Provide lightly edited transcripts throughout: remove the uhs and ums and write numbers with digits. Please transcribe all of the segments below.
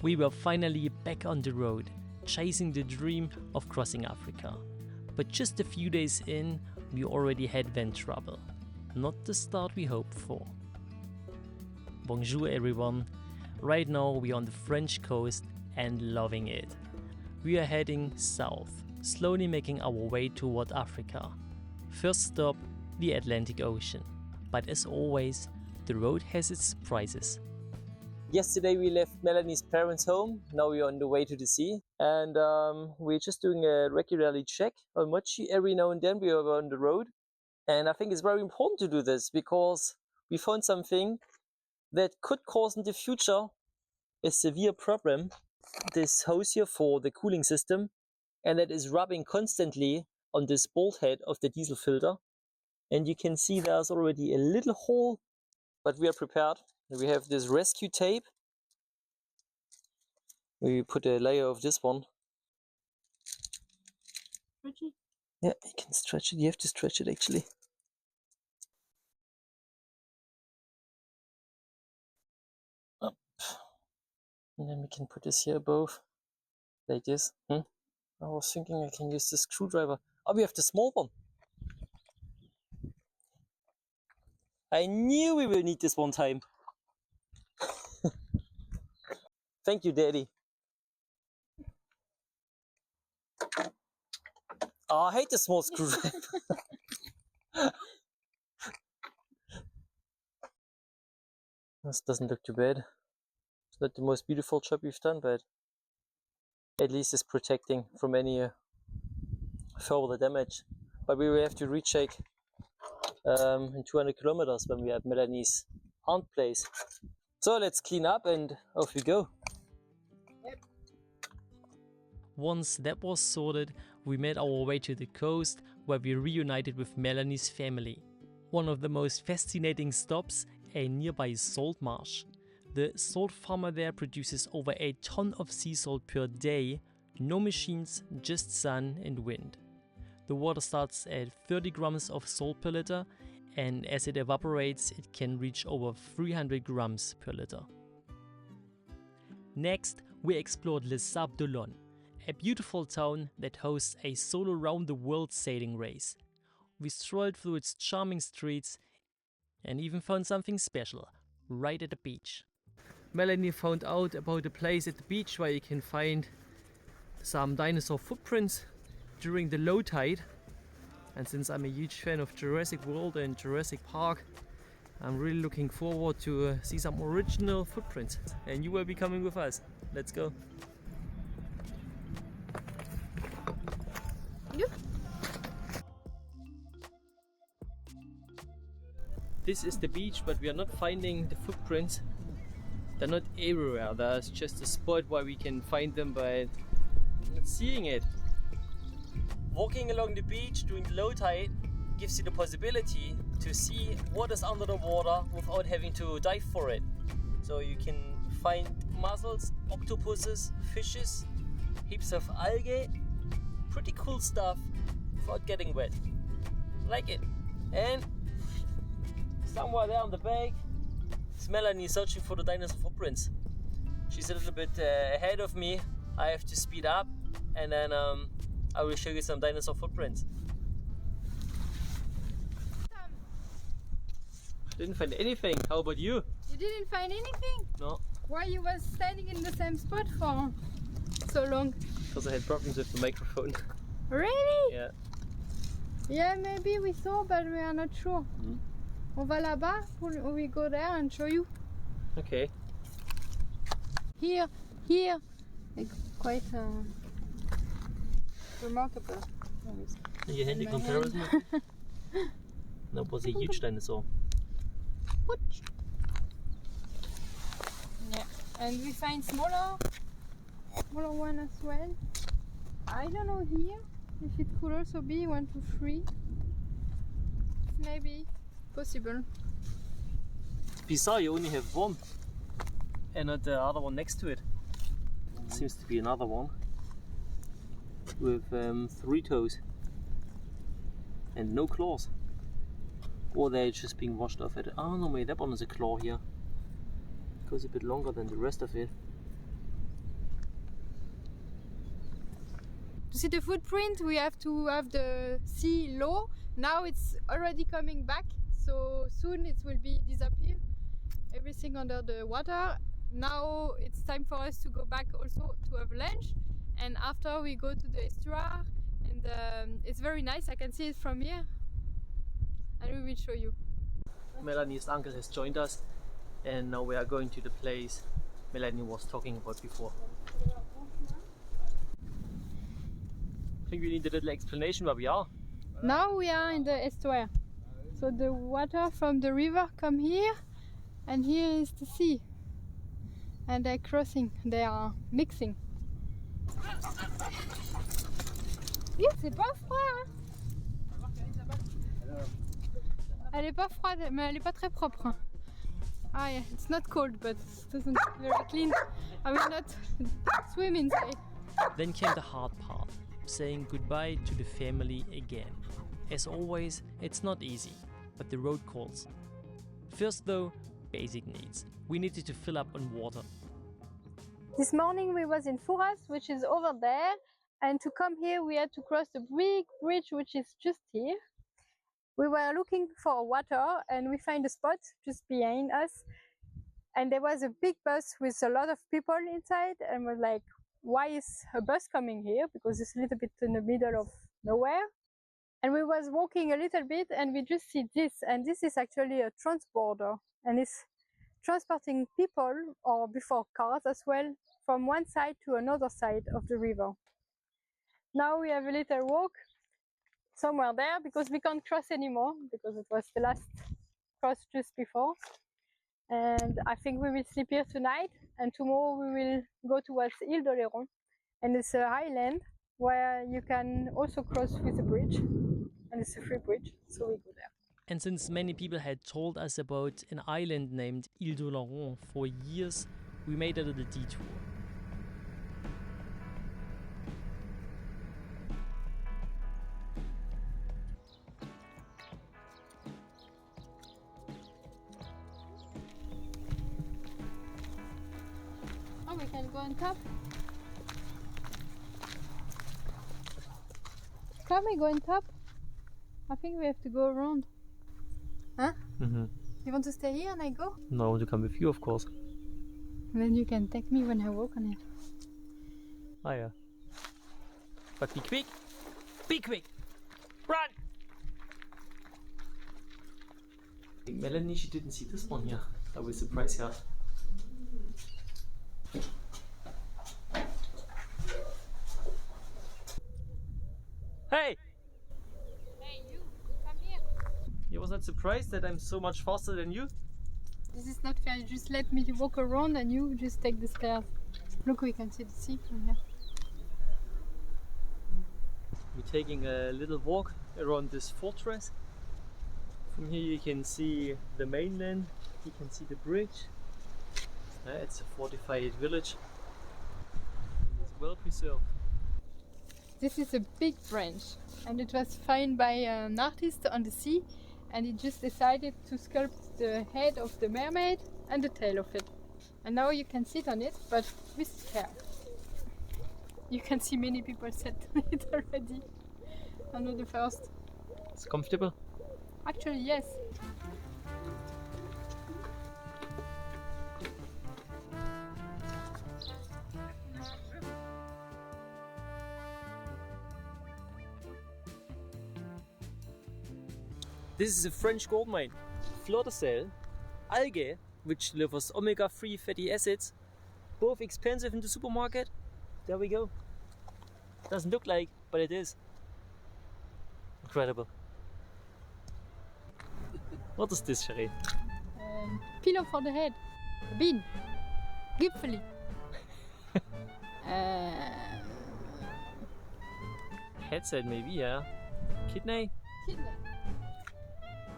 We were finally back on the road, chasing the dream of crossing Africa. But just a few days in, we already had van trouble. Not the start we hoped for. Bonjour everyone. Right now we are on the French coast and loving it. We are heading south, slowly making our way toward Africa. First stop, the Atlantic Ocean. But as always, the road has its surprises. Yesterday we left Melanie's parents' home. Now we are on the way to the sea. And we're just doing a regularly check on Mochi. Every now and then we are on the road. And I think it's very important to do this because we found something that could cause in the future a severe problem. This hose here for the cooling system, and that is rubbing constantly on this bolt head of the diesel filter. And you can see there's already a little hole, but we are prepared. We have this rescue tape. We put a layer of this one. Stretchy? Yeah, you can stretch it. You have to stretch it actually. Up. And then we can put this here above, like this. I was thinking I can use the screwdriver. Oh, we have the small one. I knew we will need this one time. Thank you, Daddy. Oh, I hate the small screwdriver. This doesn't look too bad. It's not the most beautiful job we've done, but at least it's protecting from any further damage. But we will have to recheck in 200 kilometers when we are at Melanie's aunt place. So let's clean up and off we go. Yep. Once that was sorted, we made our way to the coast where we reunited with Melanie's family. One of the most fascinating stops, a nearby salt marsh. The salt farmer there produces over a ton of sea salt per day, no machines, just sun and wind. The water starts at 30 grams of salt per liter, and as it evaporates, it can reach over 300 grams per liter. Next, we explored Les Sables d'Olonne, a beautiful town that hosts a solo round-the-world sailing race. We strolled through its charming streets and even found something special, right at the beach. Melanie found out about a place at the beach where you can find some dinosaur footprints during the low tide. And since I'm a huge fan of Jurassic World and Jurassic Park, I'm really looking forward to see some original footprints. And you will be coming with us. Let's go. Yep. This is the beach, but we are not finding the footprints. They're not everywhere. There's just a spot where we can find them, but not seeing it. Walking along the beach during the low tide gives you the possibility to see what is under the water without having to dive for it. So you can find mussels, octopuses, fishes, heaps of algae, pretty cool stuff without getting wet. Like it. And somewhere there on the bank is Melanie searching for the dinosaur footprints. She's a little bit ahead of me. I have to speed up, and then I will show you some dinosaur footprints. Didn't find anything. How about you? You didn't find anything? No. Why you was standing in the same spot for so long? Because I had problems with the microphone. Really? Yeah. Yeah, maybe we saw, but we are not sure. On va là-bas, we go there and show you. Okay. Here, it's quite remarkable. Your handy comparison? That was a huge dinosaur. Yeah, and we find smaller one as well. I don't know here if it could also be 1, 2, 3. Maybe possible. It's bizarre you only have one and not the other one next to it. Seems to be another one with 3 toes and no claws. Or they're just being washed off at it. Oh no, wait, that one is a claw here. It goes a bit longer than the rest of it. To see the footprint, we have to have the sea low. Now it's already coming back, so soon it will be disappear. Everything under the water. Now it's time for us to go back also to have lunch, and after we go to the estuary, and it's very nice. I can see it from here, and we will show you. Melanie's uncle has joined us, and now we are going to the place Melanie was talking about before. I think we need a little explanation where we are. Now we are in the estuary. So the water from the river come here, and here is the sea. And they're crossing, they are mixing. Oui, c'est pas froid, hein? Elle est pas froide, mais elle est pas très propre. Ah yeah, it's not cold, but it doesn't look very clean. I will not swim inside. Then came the hard part, saying goodbye to the family again. As always, it's not easy, but the road calls. First though, basic needs. We needed to fill up on water. This morning we was in Fouras, which is over there, and to come here we had to cross the big bridge which is just here. We were looking for water and we find a spot just behind us, and there was a big bus with a lot of people inside, and we're like, why is a bus coming here? Because it's a little bit in the middle of nowhere. And we was walking a little bit and we just see this, and this is actually a transporter, and it's transporting people, or before cars as well, from one side to another side of the river. Now we have a little walk somewhere there because we can't cross anymore because it was the last cross just before. And I think we will sleep here tonight, and tomorrow we will go towards Ile d'Oléron, and it's a highland where you can also cross with a bridge, and it's a free bridge, so we go there. And since many people had told us about an island named Ile d'Oléron for years, we made a little detour. Oh, we can go on top. Can we go on top? I think we have to go around. Huh? Mm-hmm. You want to stay here and I go? No, I want to come with you, of course. Then you can take me when I walk on it. Ah, yeah. But be quick! Be quick! Run! Melanie, she didn't see this one here. I was surprised her. Hey! Hey, you! Come here! You was not surprised that I'm so much faster than you? This is not fair. You just let me walk around and you just take the stairs. Look, we can see the sea from here. We're taking a little walk around this fortress. From here you can see the mainland, you can see the bridge. It's a fortified village. It's well preserved. This is a big branch, and it was found by an artist on the sea, and he just decided to sculpt the head of the mermaid and the tail of it. And now you can sit on it, but with care. You can see many people sat on it already. I'm not the first. It's comfortable? Actually, yes. This is a French gold mine. Fleur de sel, algae, which delivers omega-3 fatty acids, both expensive in the supermarket. There we go. Doesn't look like, but it is. Incredible. What is this, Cherie? Pillow for the head. A bean. Gipfeli. Headset maybe, yeah. Kidney? Kidney.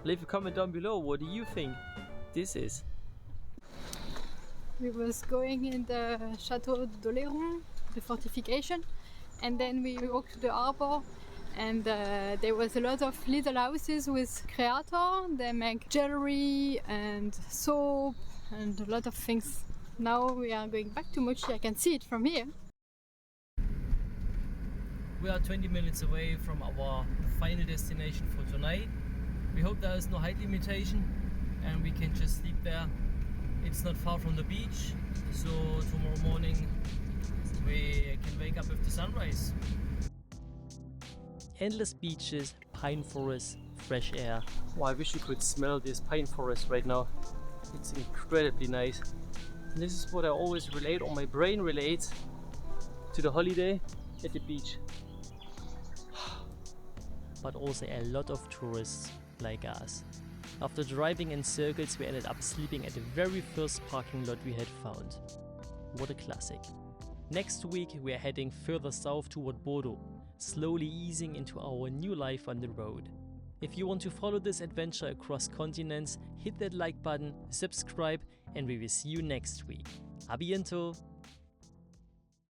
Leave a comment down below, what do you think this is? We was going in the Chateau d'Oléron, the fortification, and then we walked to the harbor, and there was a lot of little houses with creator. They make jewelry and soap and a lot of things. Now we are going back to Mochi. I can see it from here. We are 20 minutes away from our final destination for tonight. We hope there is no height limitation and we can just sleep there. It's not far from the beach, so tomorrow morning we can wake up with the sunrise. Endless beaches, pine forests, fresh air. Oh, I wish you could smell this pine forest right now. It's incredibly nice. And this is what I always relate, or my brain relates, to the holiday at the beach. But also a lot of tourists like us. After driving in circles, we ended up sleeping at the very first parking lot we had found. What a classic. Next week we are heading further south toward Bordeaux, slowly easing into our new life on the road. If you want to follow this adventure across continents, hit that like button, subscribe, and we will see you next week. A bientôt!